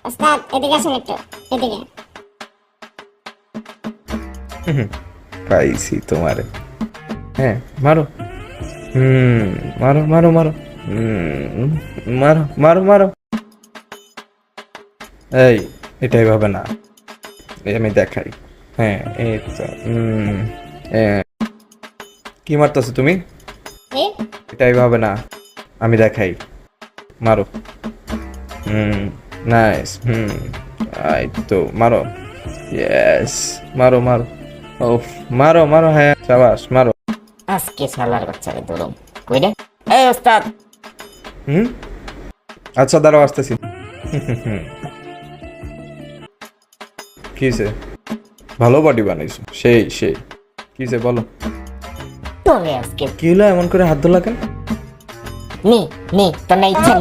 ওস্তাদ এদিকে আসেন একটু, এদিকে। পাইছি তোমারে। হ্যাঁ, মারো। মারো মারো মারো। মারো মারো মারো। এই, এটাই হবে না, এই আমি দেখাই। হ্যাঁ, এই তো। কি মারতেছো তুমি? এ এটাই হবে না, আমি দেখাই। মারো। নাইস। এই তো, মারো। ইয়েস, মারো মারো। ও, মারো মারো, হ্যাঁ শাবাশ, মারো। আজকে শালার বাচ্চারে দৌড়ম কই রে? এই ওস্তাদ, হুম, আচ্ছা দাঁড়াও, আসতেছি। কি হয়েছে? ভালো বডি বানাইছো, সেই সেই। কি হয়েছে বলো? তোরে আজকে কি হলো, এমন করে হাত ধরলা কেন? নি নি তোর না ইচ্ছা